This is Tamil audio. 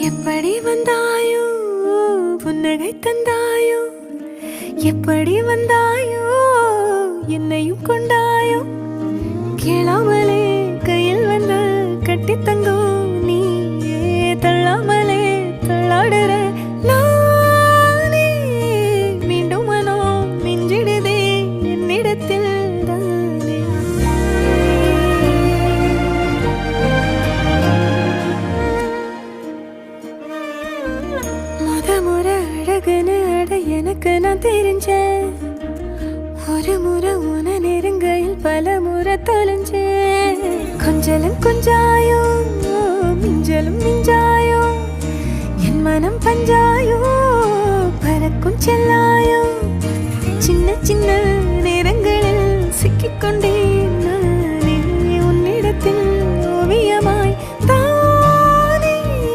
எப்படி வந்தாயோ புன்னகை தந்தாயோ எப்படி வந்தாயோ என்னையும் கொண்டாயோ கேளாமலே கையில் வந்து கட்டி தங்கும் நீயே தள்ளாமலே தள்ளாடுற நானே மீண்டும் மனம் மிஞ்சிடுதே என்னிடத்தில் தானே முறை அழகுன்னு அட எனக்கு நான் தெரிஞ்சேன் ஒரு முறை உன நெருங்கையில் பல முறை தொலைஞ்சேன் கொஞ்சலும் கொஞ்சாயோ மிஞ்சலும் மிஞ்சாயோ என் மனம் பஞ்சாயோ பறக்கும் செல்லாயோ சின்ன சின்ன